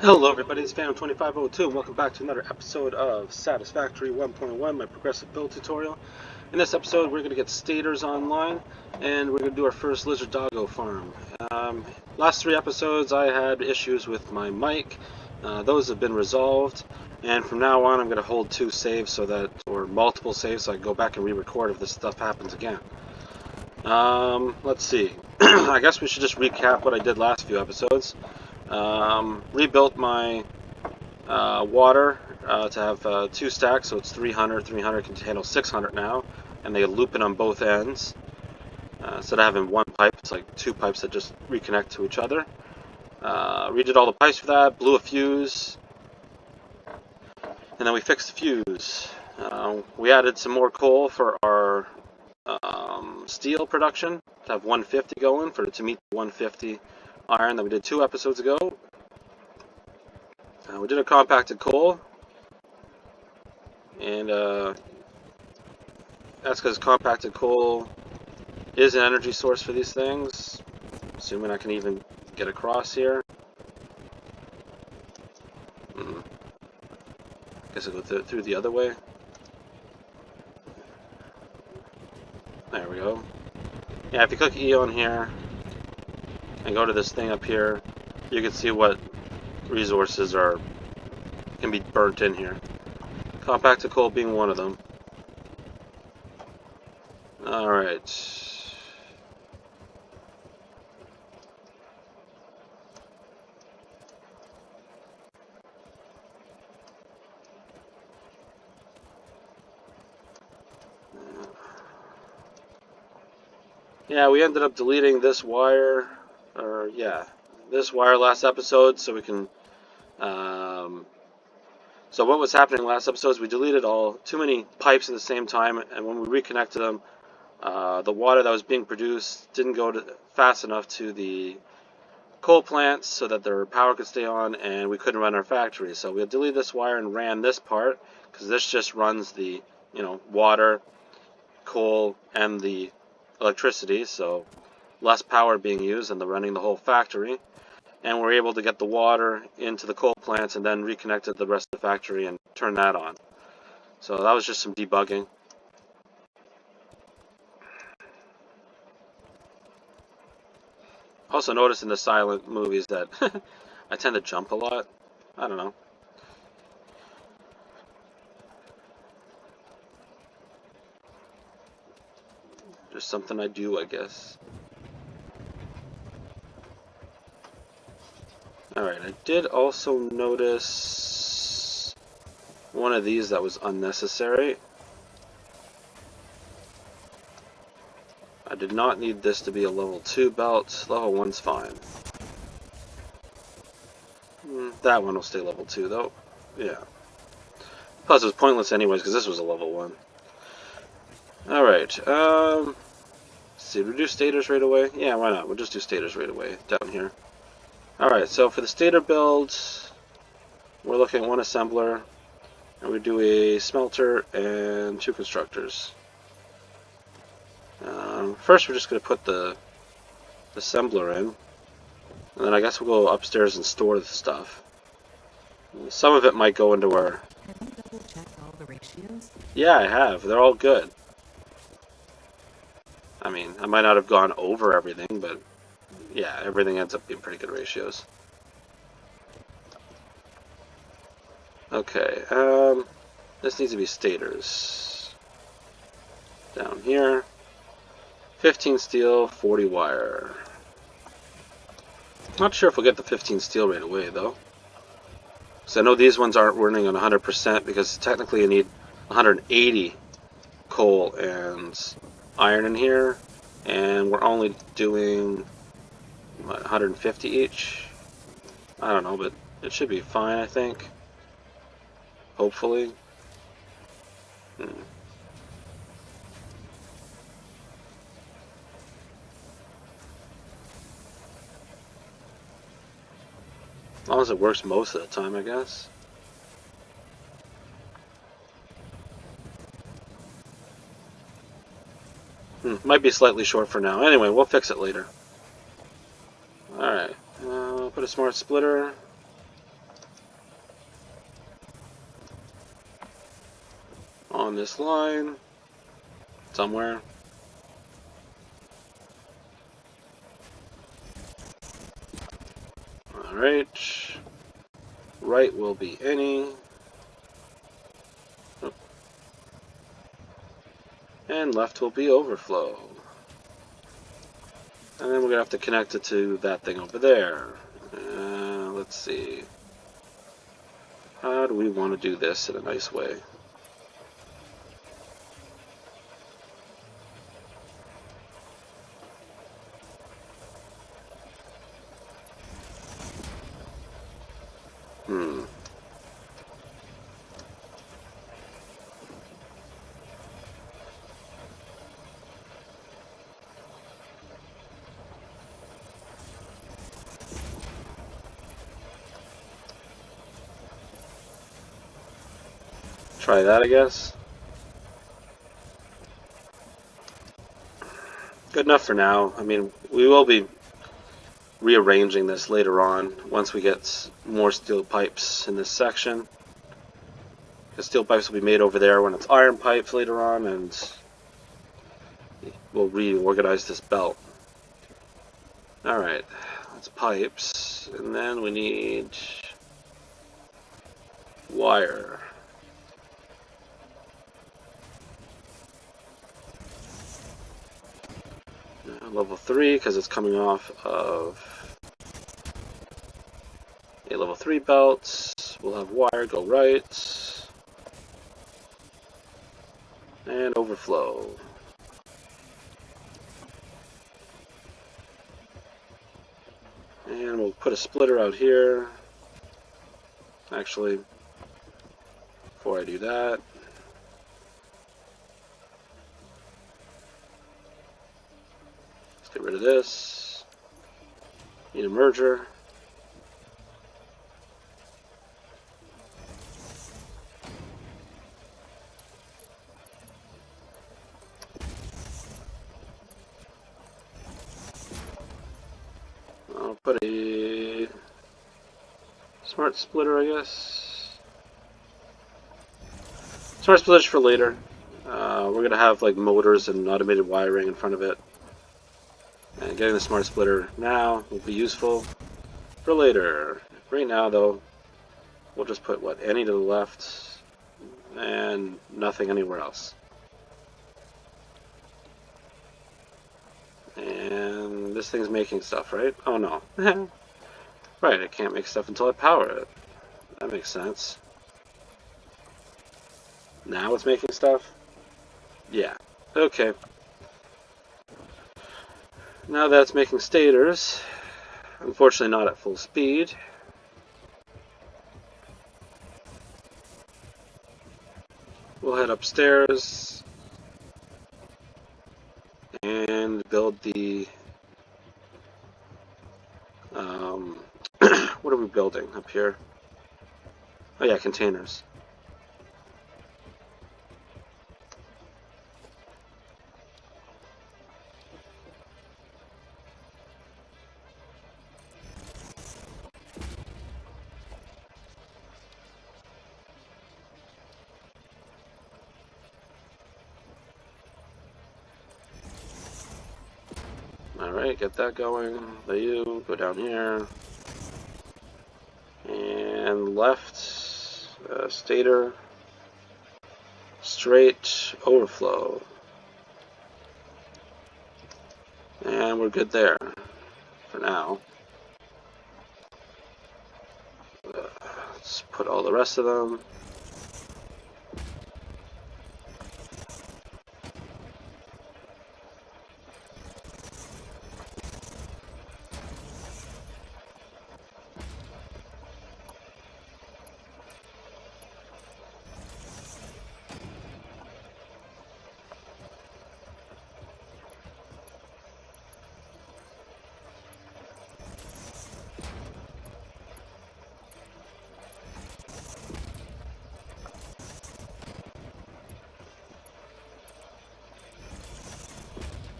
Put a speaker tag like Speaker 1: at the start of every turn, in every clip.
Speaker 1: Hello everybody, it's Phantom2502 and welcome back to another episode of Satisfactory 1.1, my progressive build tutorial. In this episode we're going to get Stators online and we're going to do our first lizard doggo farm. Last three episodes I had issues with my mic. Those have been resolved, and from now on I'm going to hold two saves or multiple saves so I can go back and re-record if this stuff happens again. Let's see. I guess we should just recap what I did last few episodes. Rebuilt my water to have two stacks, so it's 300. 300 can handle 600 now, and they loop it on both ends. Instead of having one pipe, it's like two pipes that just reconnect to each other. Redid all the pipes for that, blew a fuse, and then we fixed the fuse. We added some more coal for our steel production to have 150 going to meet the 150 iron that we did 2 episodes ago. We did a compacted coal, and that's because compacted coal is an energy source for these things, assuming I can even get across here. Guess I'll go through the other way. There we go. Yeah, if you click E on here and go to this thing up here, you can see what resources can be burnt in here. Compacted coal being one of them. Alright. Yeah, we ended up deleting this wire, this wire last episode, so we can, so what was happening last episode is we deleted too many pipes at the same time, and when we reconnected them, the water that was being produced didn't go fast enough to the coal plants so that their power could stay on, and we couldn't run our factory. So we deleted this wire and ran this part, because this just runs the, water, coal, and the electricity, so less power being used and running the whole factory. And we're able to get the water into the coal plants and then reconnected the rest of the factory and turn that on. So that was just some debugging. Also noticed in the silent movies that I tend to jump a lot. I don't know. Just something I do, I guess. Alright, I did also notice one of these that was unnecessary. I did not need this to be a level 2 belt. Level 1's fine. That one will stay level 2 though. Yeah. Plus it was pointless anyways because this was a level 1. Alright, let's see, we do stators right away? Yeah, why not? We'll just do stators right away down here. Alright, so for the stator build, we're looking at 1 assembler, and we do a smelter and 2 constructors. First we're just going to put the assembler in, and then I guess we'll go upstairs and store the stuff. Some of it might go into our...
Speaker 2: Have you double checked all the ratios?
Speaker 1: Yeah, I have. They're all good. I mean, I might not have gone over everything, but yeah, everything ends up being pretty good ratios. Okay, this needs to be stators. Down here. 15 steel, 40 wire. Not sure if we'll get the 15 steel right away, though. So I know these ones aren't running on 100% because technically you need 180 coal and iron in here, and we're only doing 150 each. I don't know, but it should be fine, I think. Hopefully. As long as it works most of the time, I guess. Might be slightly short for now. Anyway, we'll fix it later. Alright. Put a smart splitter. on this line somewhere. Alright. Right will be any. And left will be overflow. And then we're going to have to connect it to that thing over there. Let's see. How do we want to do this in a nice way? Try that, I guess. Good enough for now. I mean, we will be rearranging this later on once we get more steel pipes in this section. The steel pipes will be made over there when it's iron pipes later on, and we'll reorganize this belt. Alright, that's pipes, and then we need wire. Level 3, because it's coming off of a level 3 belt. We'll have wire go right. And overflow. And we'll put a splitter out here. Actually, before I do that, let's get rid of this. Need a merger. I'll put a smart splitter, I guess. Smart splitters for later. We're going to have like motors and automated wiring in front of it. And getting the smart splitter now will be useful for later. Right now, though, we'll just put, what, any to the left and nothing anywhere else. And this thing's making stuff, right? Oh, no. Right, it can't make stuff until I power it. That makes sense. Now it's making stuff? Yeah. Okay. Now that's making stators. Unfortunately not at full speed. We'll head upstairs and build the what are we building up here? Oh yeah, containers. Alright, get that going. You go down here. And left, stator, straight, overflow. And we're good there for now. Let's put all the rest of them.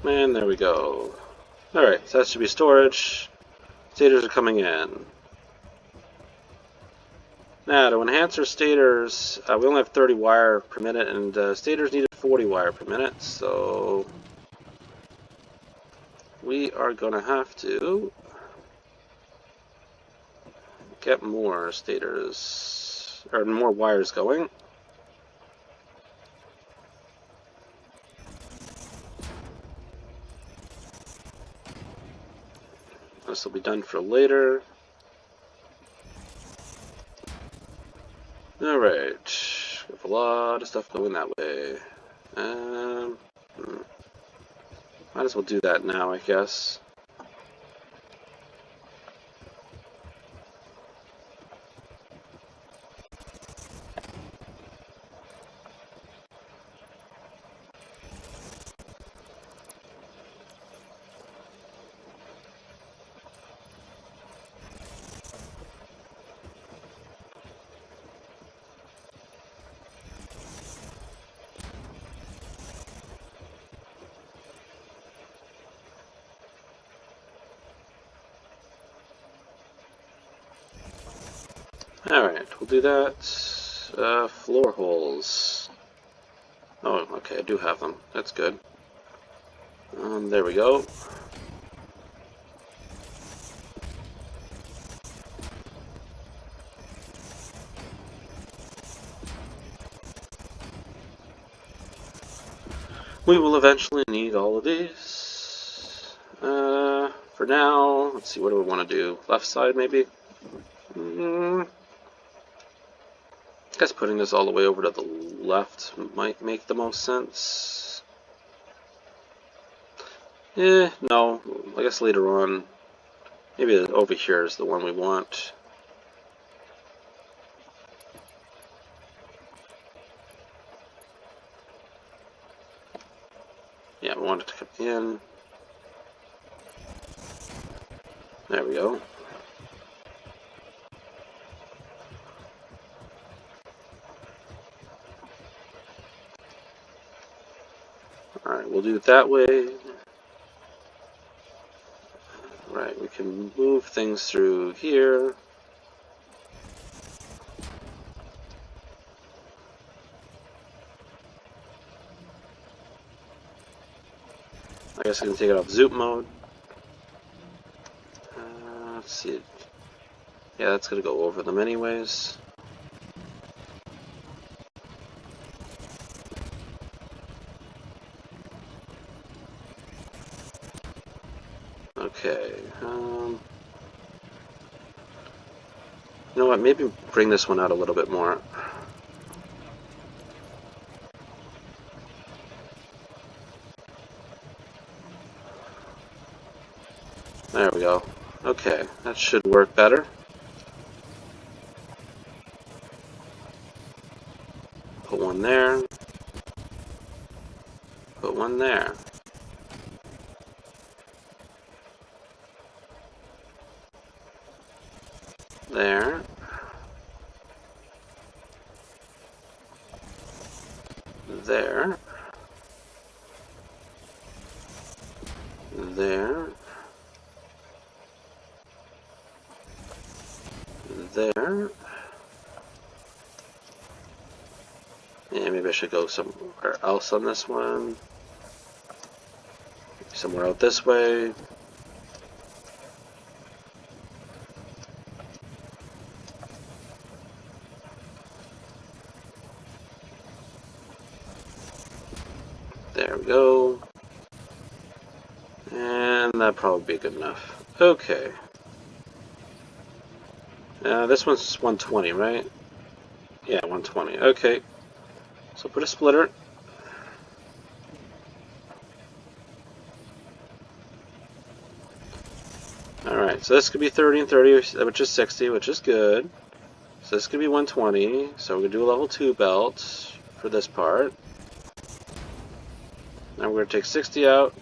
Speaker 1: And there we go. Alright, so that should be storage. Stators are coming in. Now, to enhance our stators, we only have 30 wire per minute, and stators needed 40 wire per minute, so we are going to have to get more stators, or more wires going. This will be done for later. Alright, we have a lot of stuff going that way. Might as well do that now, I guess. Alright, we'll do that. Floor holes. Oh, okay, I do have them. That's good. There we go. We will eventually need all of these. For now, let's see, what do we want to do? Left side, maybe? I guess putting this all the way over to the left might make the most sense. No. I guess later on, maybe over here is the one we want. Yeah, we want it to come in. There we go. Alright, we'll do it that way. Right, we can move things through here. I guess I can take it off zoop mode. Let's see. Yeah, that's going to go over them anyways. Okay. You know what? Maybe bring this one out a little bit more. There we go. Okay, that should work better. Put one there. Put one there. There. There. There. There. Yeah, maybe I should go somewhere else on this one. Somewhere out this way. There we go. And that'd probably be good enough. Okay. This one's 120, right? Yeah, 120. Okay. So put a splitter. Alright, so this could be 30 and 30, which is 60, which is good. So this could be 120. So we're going to do a level 2 belt for this part. Now we're going to take 60 out.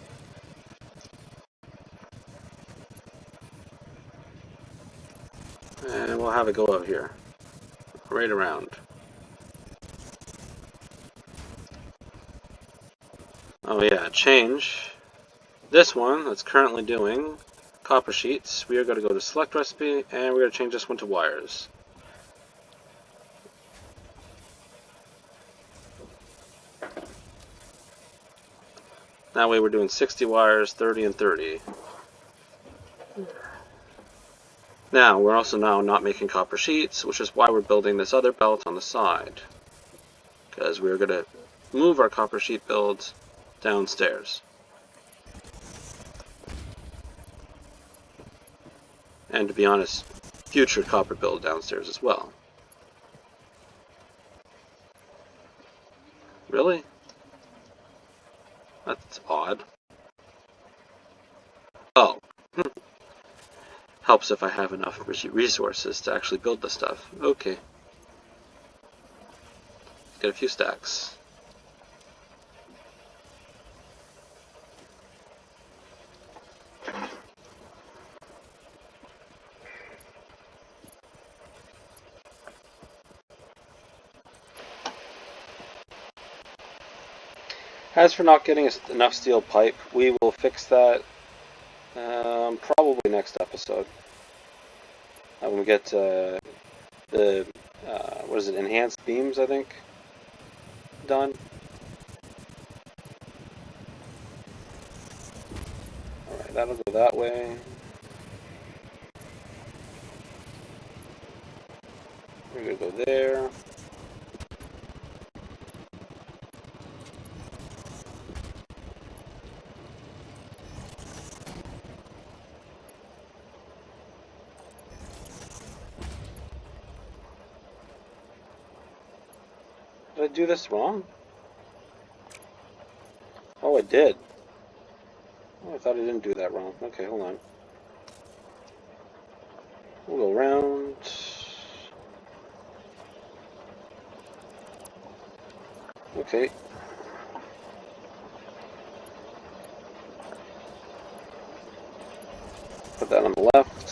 Speaker 1: And we'll have it go out here. Right around. Oh yeah, change. This one that's currently doing copper sheets, we are going to go to select recipe and we're going to change this one to wires. That way we're doing 60 wires, 30 and 30. Now, we're also now not making copper sheets, which is why we're building this other belt on the side. Because we're going to move our copper sheet builds downstairs. And to be honest, future copper build downstairs as well. Really? That's odd. Oh. Helps if I have enough resources to actually build the stuff. Okay. Get a few stacks. As for not getting enough steel pipe, we will fix that probably next episode. When we get the, what is it, enhanced beams, I think, done. Alright, that'll go that way. We're going to go there. Did I do this wrong? Oh, I did. Oh, I thought I didn't do that wrong. Okay, hold on. We'll go around. Okay. Put that on the left.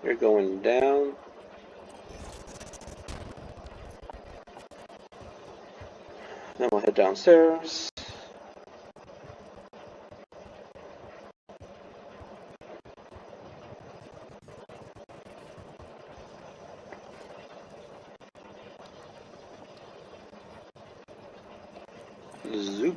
Speaker 1: You're going down. Then we'll head downstairs. Zoop.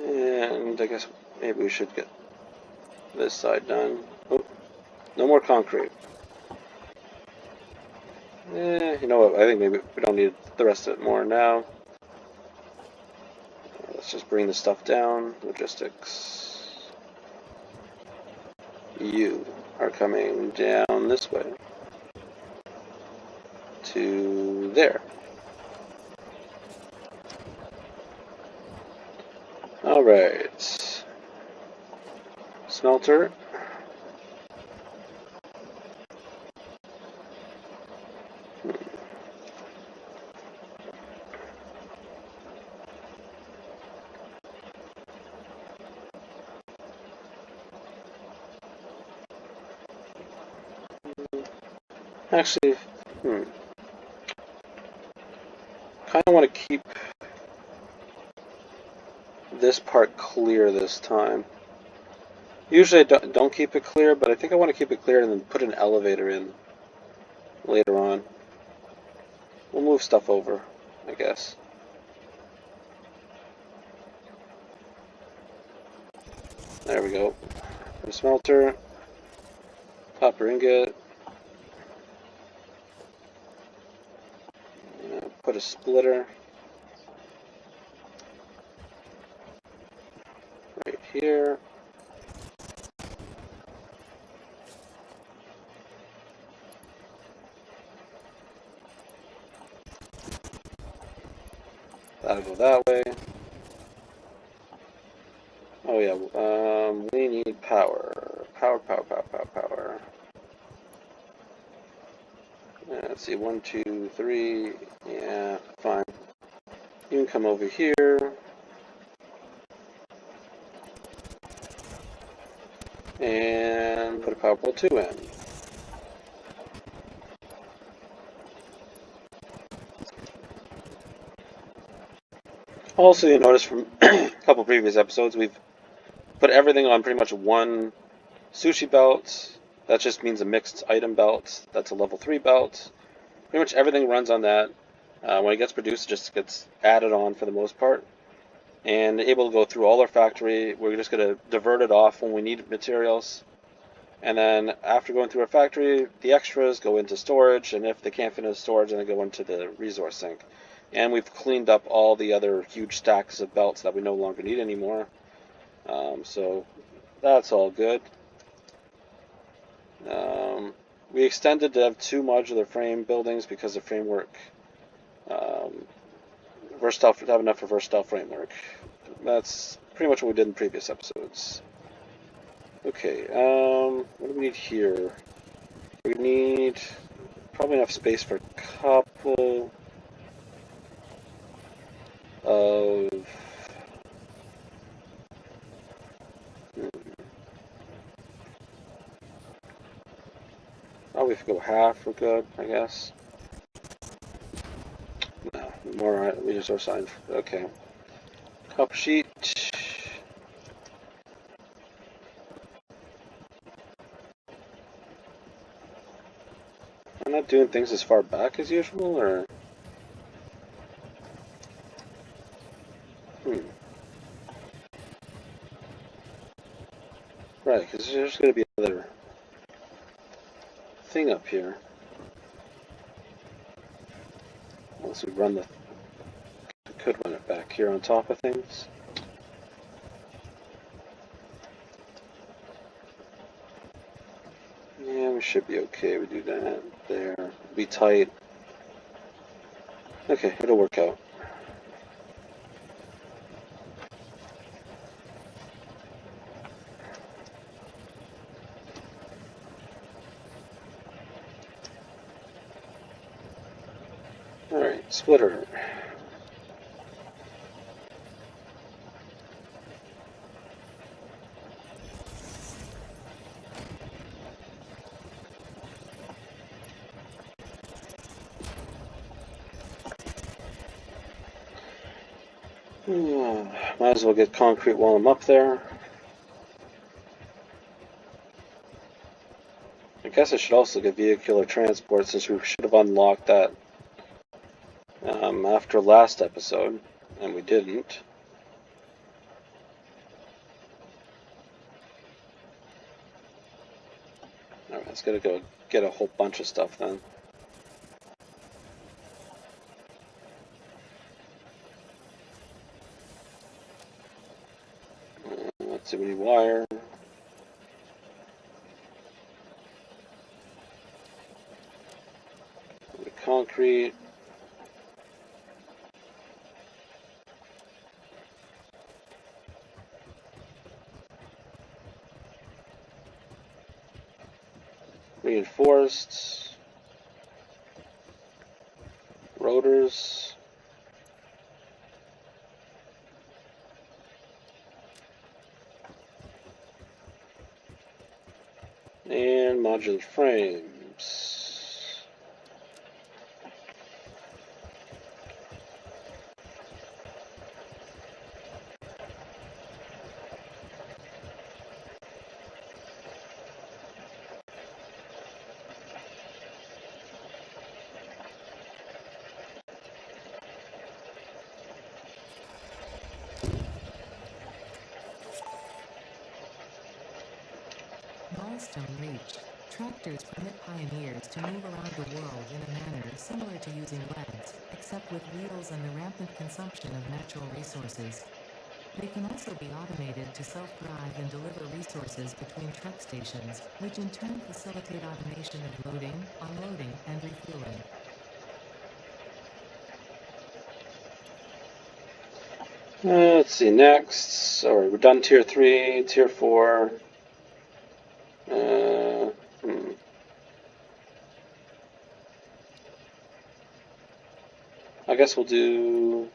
Speaker 1: And I guess maybe we should get this side done. Oh, no more concrete. You know what? I think maybe we don't need the rest of it more now. Let's just bring the stuff down. Logistics. You are coming down this way to there. Alright. Smelter. Actually, kind of want to keep this part clear this time. Usually I don't keep it clear, but I think I want to keep it clear and then put an elevator in later on. We'll move stuff over, I guess. There we go. The smelter. Copper ingot. Put a splitter right here. That'll go that way. Oh yeah, we need power. Power. Let's see, 1, 2, 3. Yeah, fine. You can come over here. And put a power pole 2 in. Also, you'll notice from a couple previous episodes, we've put everything on pretty much one sushi belt. That just means a mixed item belt. That's a level 3 belt. Pretty much everything runs on that. When it gets produced, it just gets added on for the most part. And able to go through all our factory. We're just going to divert it off when we need materials. And then after going through our factory, the extras go into storage. And if they can't fit into storage, then they go into the resource sink. And we've cleaned up all the other huge stacks of belts that we no longer need anymore. So that's all good. We extended to have 2 modular frame buildings because the framework, versatile, have enough for versatile framework. That's pretty much what we did in previous episodes. Okay, what do we need here? We need probably enough space for a couple of... Oh, we could go half, we're good, I guess. No, more resource sign. Okay. Copper sheet. I'm not doing things as far back as usual, or... Right, because there's going to be another thing up here. Unless we run the... We could run it back here on top of things. Yeah, we should be okay. We do that there. Be tight. Okay, it'll work out. Alright, splitter. Might as well get concrete while I'm up there. I guess I should also get vehicular transport since we should have unlocked that after last episode, and we didn't. Alright, let's gotta go get a whole bunch of stuff then. Let's see, we need wire. Concrete. Reinforced. Rotors. And modular frames.
Speaker 2: Milestone reached. Tractors permit pioneers to move around the world in a manner similar to using legs, except with wheels and the rampant consumption of natural resources. They can also be automated to self-drive and deliver resources between truck stations, which in turn facilitate automation of loading, unloading, and refueling.
Speaker 1: Let's see, next. Alright, we're done tier 3, tier 4. guess we'll do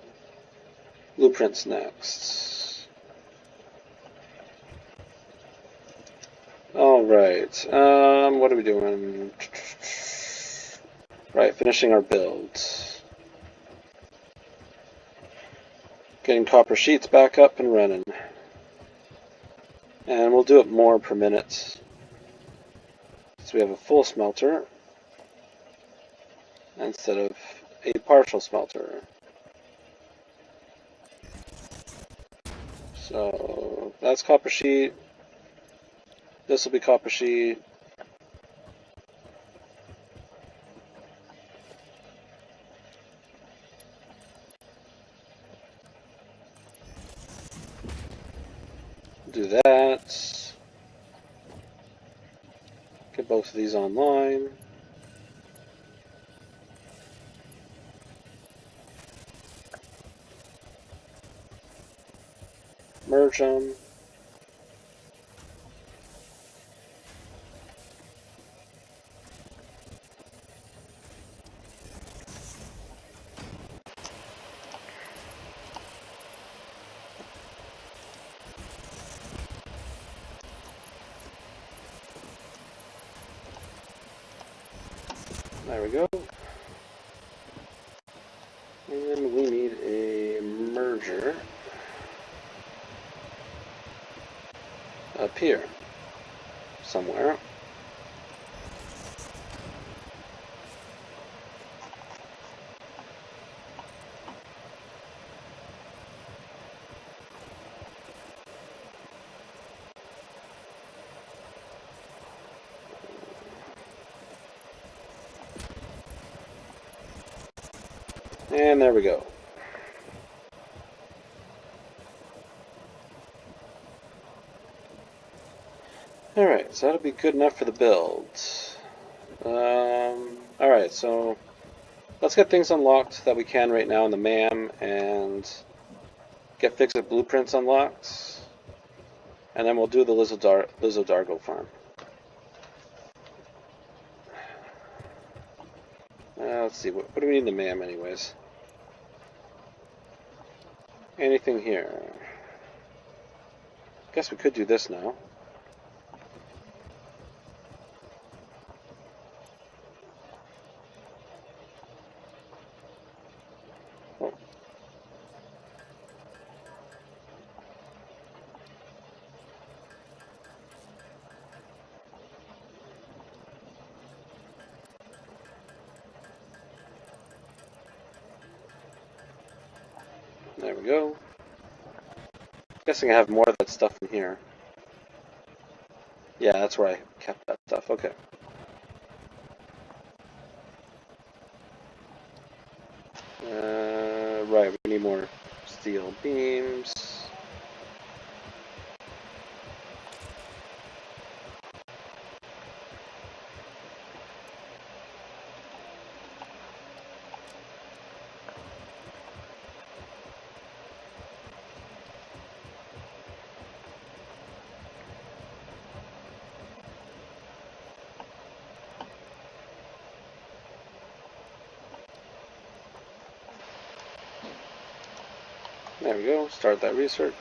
Speaker 1: blueprints next. Alright, what are we doing? Right, finishing our build. Getting copper sheets back up and running. And we'll do it more per minute. So we have a full smelter instead of a partial smelter. So that's copper sheet. This will be copper sheet. Do that. Get both of these online. Merge them. There we go. And we need a merger up here somewhere. And there we go. Alright, so that'll be good enough for the build. Alright, so let's get things unlocked that we can right now in the MAM and get fixed blueprints unlocked. And then we'll do the Doggo farm. Let's see, what do we need in the MAM anyways? Anything here? Guess we could do this now. Oh. There we go. Guessing I have more of that stuff in here. Yeah, that's where I kept that stuff. Okay. Right, we need more steel beams. There we go, start that research.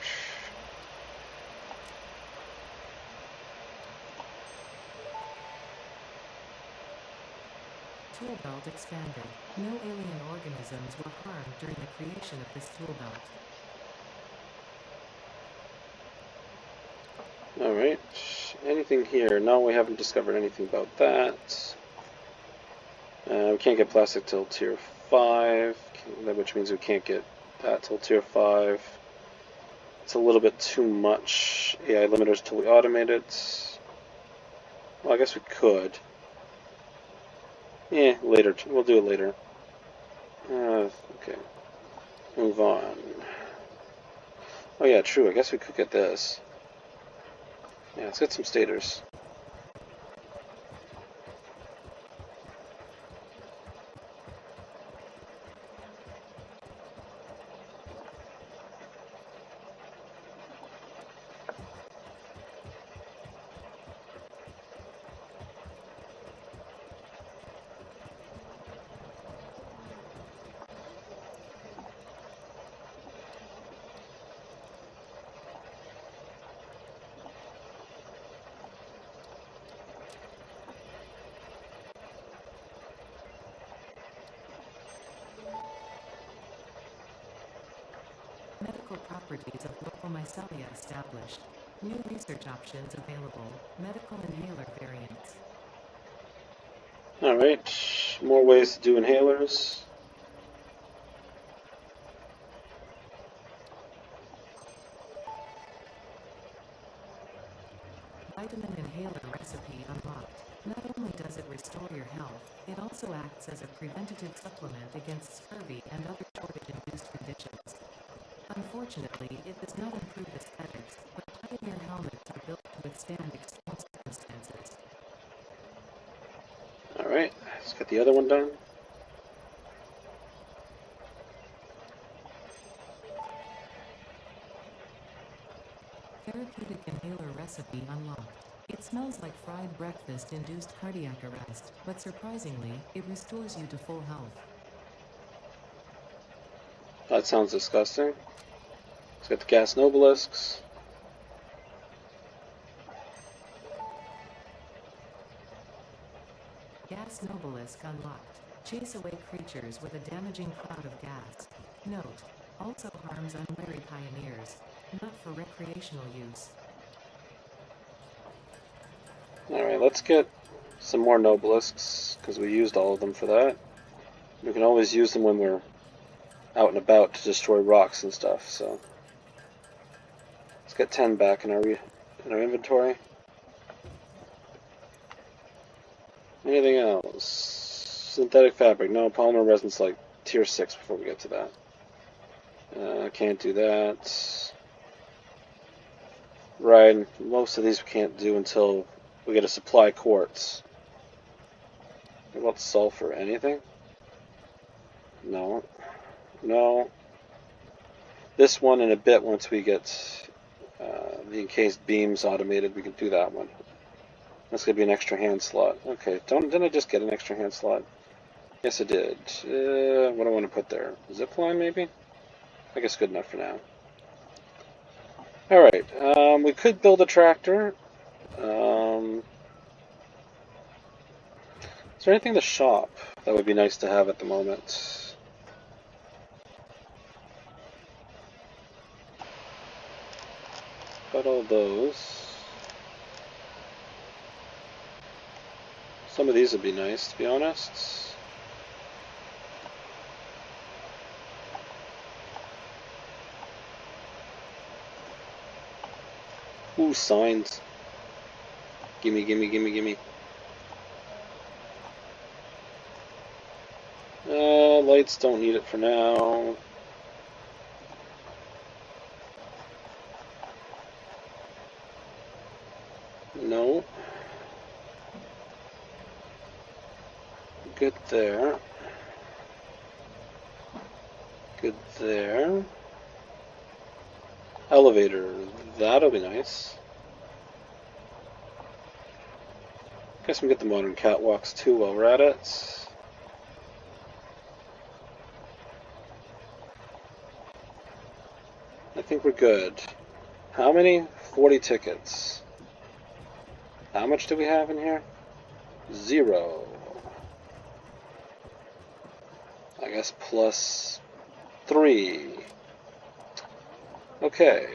Speaker 2: Tool belt expanded. No alien organisms were harmed during the creation of this tool belt.
Speaker 1: Alright, anything here? No, we haven't discovered anything about that. We can't get plastic till tier 5, which means we can't get that till tier 5. It's a little bit too much AI limiters till we automate it. Well, I guess we could. Yeah, later. We'll do it later. Okay. Move on. Oh yeah, true. I guess we could get this. Yeah, let's get some stators.
Speaker 2: Medical properties of local mycelia established. New research options available. Medical inhaler variants.
Speaker 1: Alright, more ways to do inhalers.
Speaker 2: Vitamin inhaler recipe unlocked. Not only does it restore your health, it also acts as a preventative supplement against scurvy and other shortage-induced conditions. Unfortunately, it does not improve aesthetics, but Pioneer helmets are built to withstand extreme circumstances.
Speaker 1: Alright, let's get the other one done.
Speaker 2: Therapeutic inhaler recipe unlocked. It smells like fried breakfast-induced cardiac arrest, but surprisingly, it restores you to full health.
Speaker 1: That sounds disgusting. Let's get the gas nobelisks.
Speaker 2: Gas Nobelisk unlocked. Chase away creatures with a damaging cloud of gas. Note: also harms unwary pioneers. Not for recreational use.
Speaker 1: Alright, let's get some more nobelisks, because we used all of them for that. We can always use them when we're out and about to destroy rocks and stuff, so... Let's get 10 back in our inventory. Anything else? Synthetic fabric. No, polymer resin's like tier 6 before we get to that. Can't do that. Right, most of these we can't do until we get a supply quartz. What about sulfur? Anything? No. No. This one in a bit, once we get the encased beams automated, we can do that one. That's going to be an extra hand slot. Okay, didn't I just get an extra hand slot? Yes, I did. What do I want to put there? Zipline, maybe? I guess good enough for now. Alright, we could build a tractor. Is there anything in the shop that would be nice to have at the moment? Got all those. Some of these would be nice, to be honest. Ooh, signs. Gimme, gimme, gimme, gimme. Lights don't need it for now. No. Good there. Good there. Elevator. That'll be nice. Guess we can get the modern catwalks too while we're at it. I think we're good. How many? 40 tickets. How much do we have in here? 0. I guess plus 3. Okay.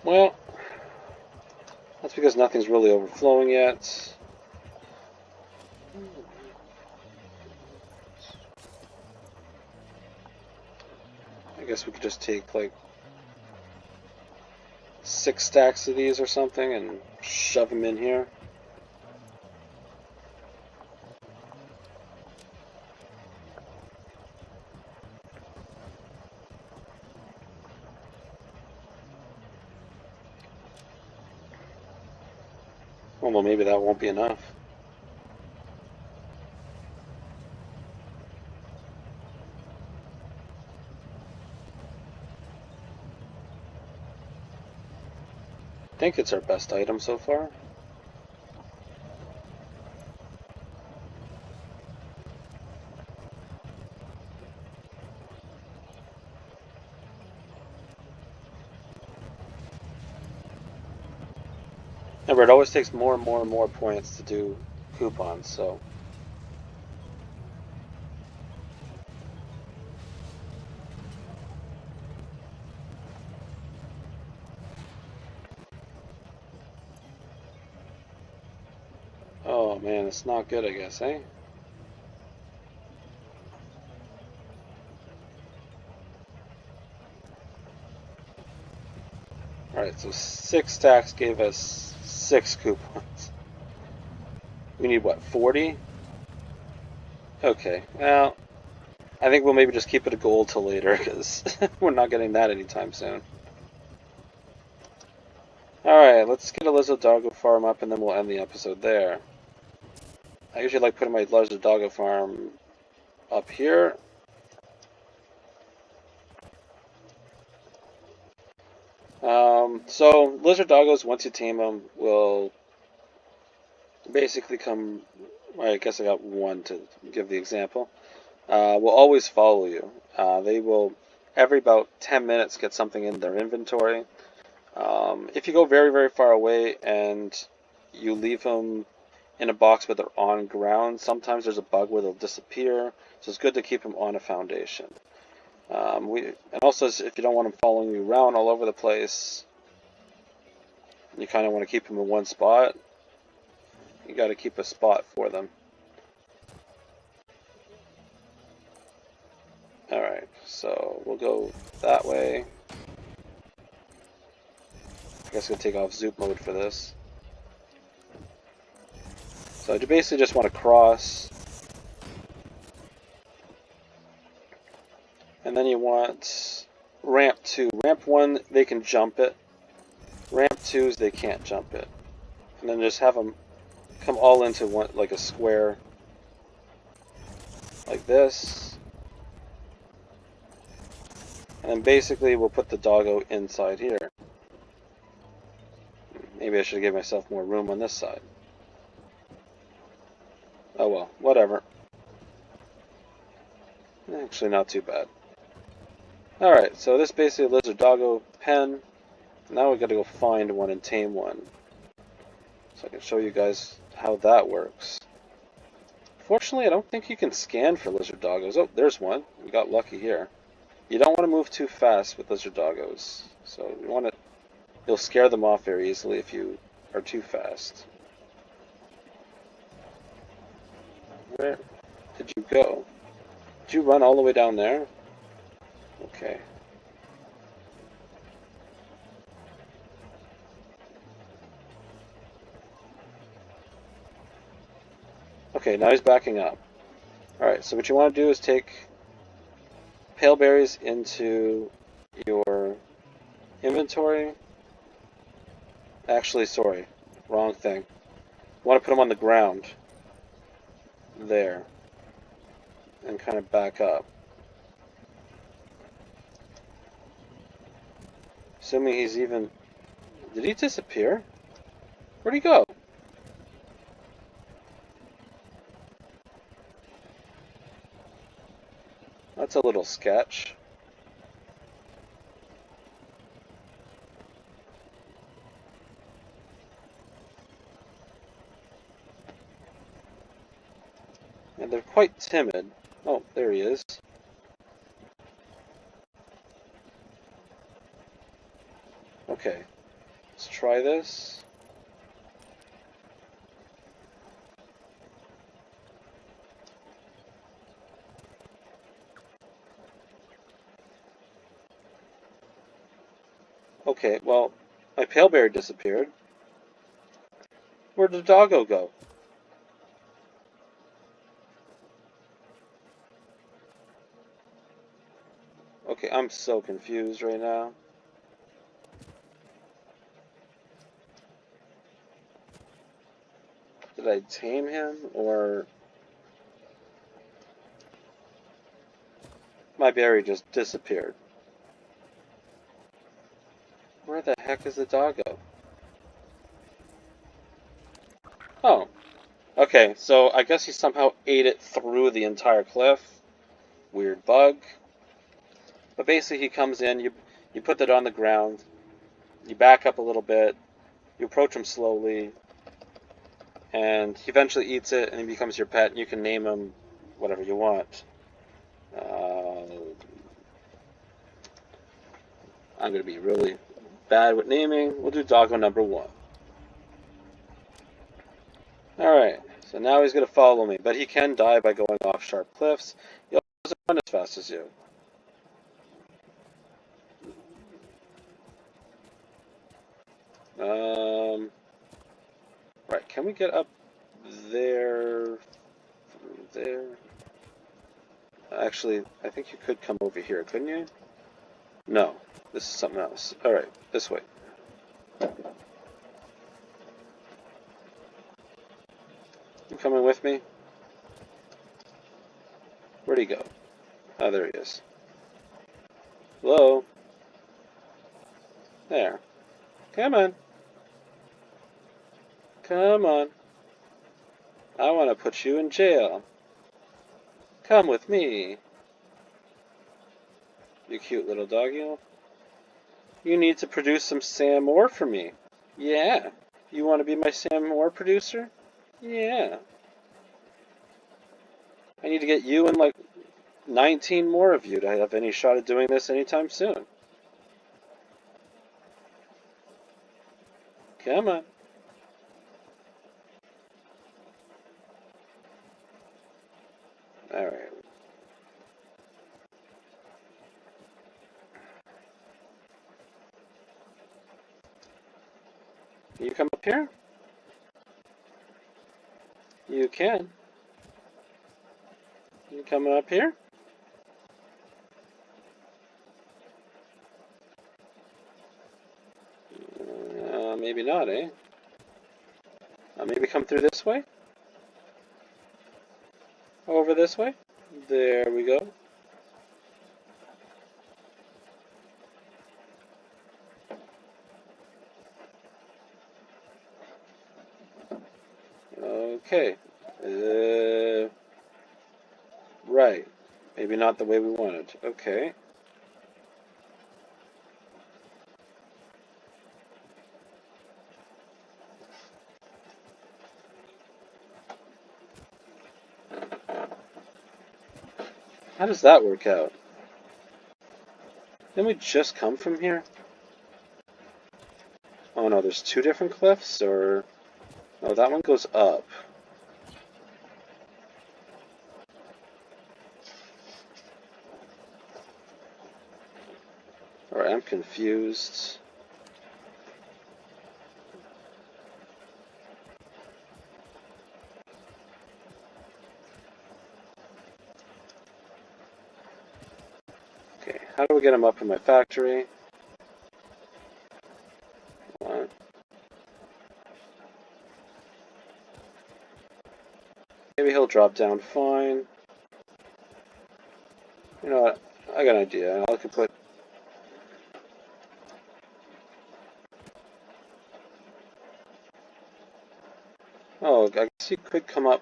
Speaker 1: Well, that's because nothing's really overflowing yet. I guess we could just take like 6 stacks of these or something and shove them in here. Well, maybe that won't be enough. I think it's our best item so far. Remember, it always takes more and more and more points to do coupons, so... Oh man, it's not good, I guess, eh? Alright, so 6 stacks gave us 6 coupons. We need what, 40? Okay, well, I think we'll maybe just keep it a goal till later, because we're not getting that anytime soon. Alright, let's get a lizard doggo farm up, and then we'll end the episode there. I usually like putting my lizard doggo farm up here. So lizard doggos, once you tame them, will basically come. Well, I guess I got one to give the example. Will always follow you. They will every about 10 minutes get something in their inventory. If you go very, very far away and you leave them in a box where they're on ground, sometimes there's a bug where they'll disappear. So it's good to keep them on a foundation. And also, if you don't want them following you around all over the place, you kind of want to keep them in one spot. You got to keep a spot for them. Alright, so we'll go that way. I guess I'll take off zoop mode for this. So you basically just want to cross. And then you want ramp 2. Ramp 1, they can jump it. Ramp 2s, they can't jump it. And then just have them come all into one, like a square. Like this. And then basically we'll put the doggo inside here. Maybe I should give myself more room on this side. Oh well, whatever. Actually not too bad. Alright, so this is basically a lizard doggo pen. Now we gotta go find one and tame one. So I can show you guys how that works. Fortunately, I don't think you can scan for lizard doggos. Oh, there's one. We got lucky here. You don't want to move too fast with lizard doggos. So you want to, you'll scare them off very easily if you are too fast. Where did you go? Did you run all the way down there? Okay. Okay, now he's backing up. Alright, so what you want to do is take pale berries into your inventory. Actually, sorry, wrong thing. You want to put them on the ground. There. And kind of back up. Assuming he's even... Did he disappear? Where'd he go? That's a little sketch. And they're quite timid. Oh, there he is. Okay, let's try this. Okay, well, my pale berry disappeared. Where'd the doggo go? Okay, I'm so confused right now. Did I tame him, or... My berry just disappeared. Where the heck is the doggo? Oh. Okay, so I guess he somehow ate it through the entire cliff. Weird bug. But basically he comes in, you put that on the ground, you back up a little bit, you approach him slowly, and he eventually eats it and he becomes your pet, and you can name him whatever you want. I'm going to be really bad with naming. We'll do doggo number 1. Alright, So now he's going to follow me, but he can die by going off sharp cliffs. He also doesn't run as fast as you. Right, can we get up there? There? Actually, I think you could come over here, couldn't you? No, this is something else. Alright, this way. You coming with me? Where'd he go? Oh, there he is. Hello? There. Come on. Come on. I want to put you in jail. Come with me. You cute little doggy. You need to produce some Sam ore for me. Yeah. You want to be my Sam ore producer? Yeah. I need to get you and like 19 more of you to have any shot at doing this anytime soon. Come on. Alright. You come up here? You can. You coming up here? Maybe not, eh? Maybe come through this way? Over this way? There we go. Okay. Right. Maybe not the way we wanted. Okay. How does that work out? Didn't we just come from here? Oh no, there's two different cliffs, or... Oh, that one goes up. Alright, I'm confused. Okay, how do we get him up in my factory? Come on. Maybe he'll drop down fine. You know what? I got an idea. I could put... Oh, I guess you could come up...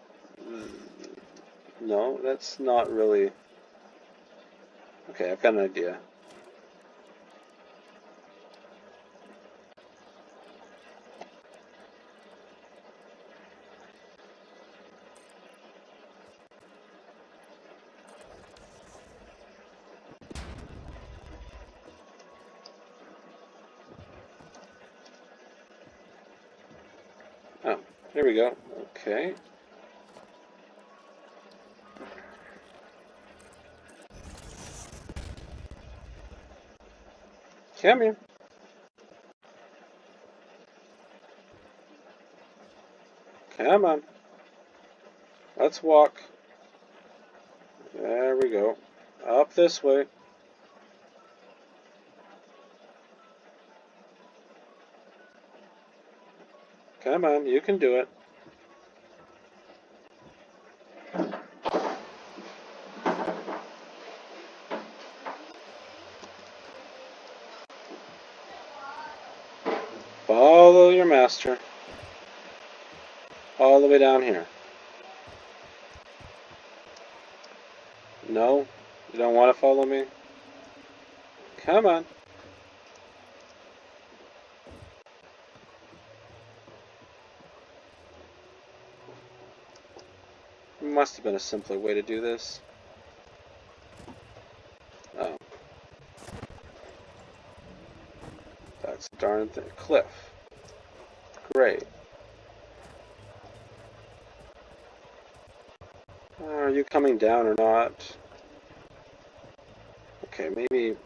Speaker 1: No, that's not really... Okay, I've got an idea. Oh, here we go. Okay. Come here. Come on. Let's walk. There we go. Up this way. Come on, you can do it. Follow your master. All the way down here. No? You don't want to follow me? Come on. Must have been a simpler way to do this. Oh. That's a darn thing. Cliff. Great. Are you coming down or not? Okay, maybe...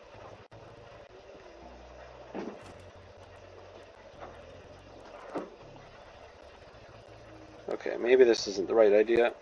Speaker 1: Okay, maybe this isn't the right idea.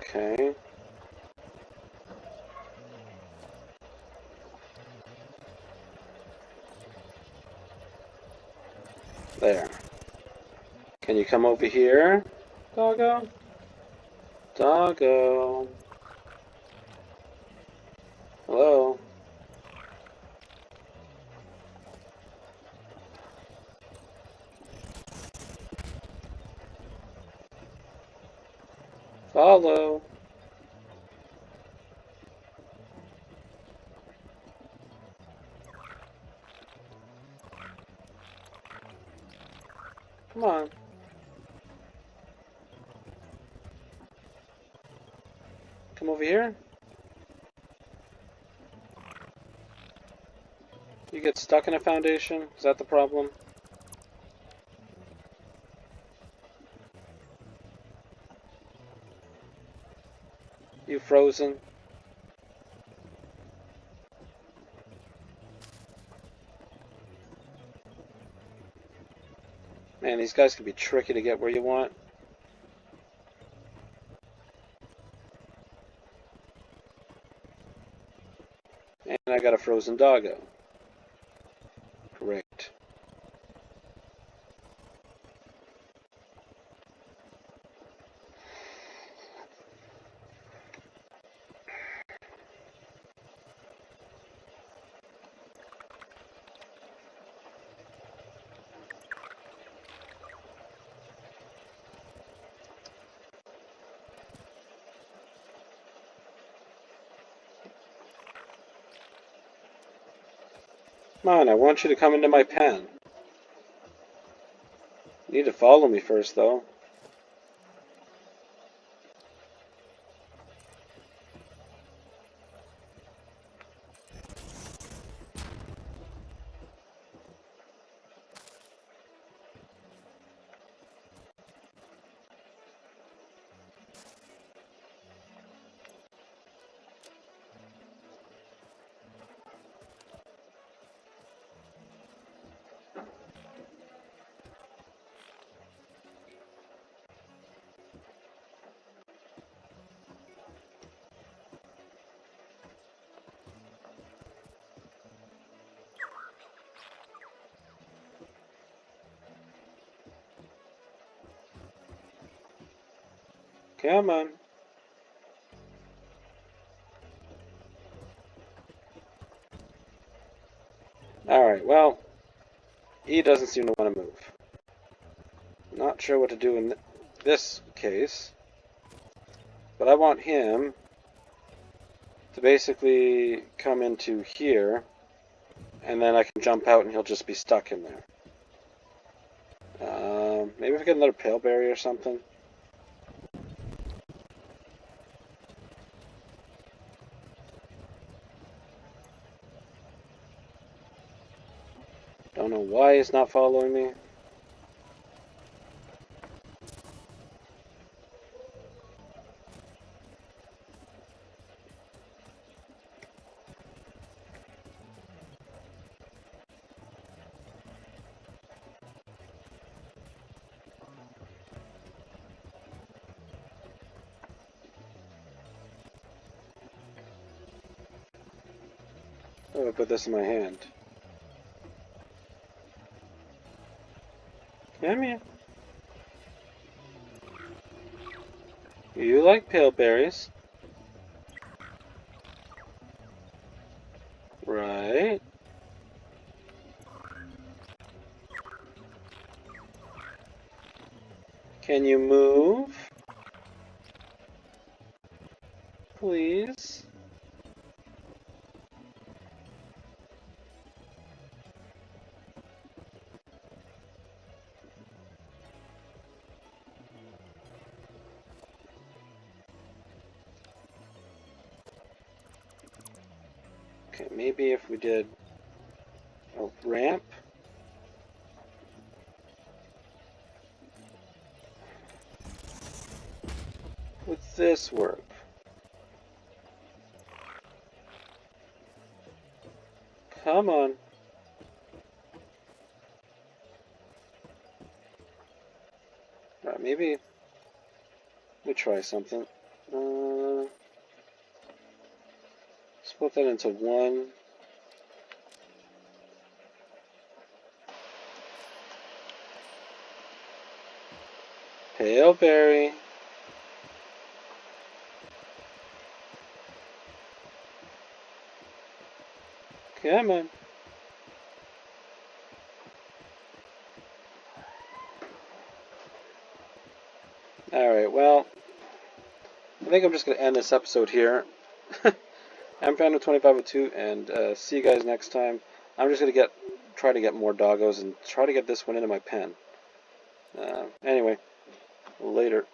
Speaker 1: Okay. There. Can you come over here, Doggo? Doggo. Hello? Follow. Come on. Come over here. You get stuck in a foundation? Is that the problem? You frozen? Man, these guys can be tricky to get where you want. And I got a frozen doggo. Great. Come on, I want you to come into my pen. You need to follow me first, though. Come on. Alright, well, he doesn't seem to want to move. Not sure what to do in this case, but I want him to basically come into here, and then I can jump out and he'll just be stuck in there. Maybe if I get another paleberry or something. Don't know why he's not following me. Oh, I put this in my hand. Come here. You like pale berries. Right. Can you move? Please? Okay, maybe if we did a ramp. Would this work? Come on. Alright, maybe we try something. Split that into one. Hail Berry. Come on. Alright, well, I think I'm just going to end this episode here. I'm Phantom2502, and see you guys next time. I'm just going to try to get more doggos and try to get this one into my pen. Anyway, later.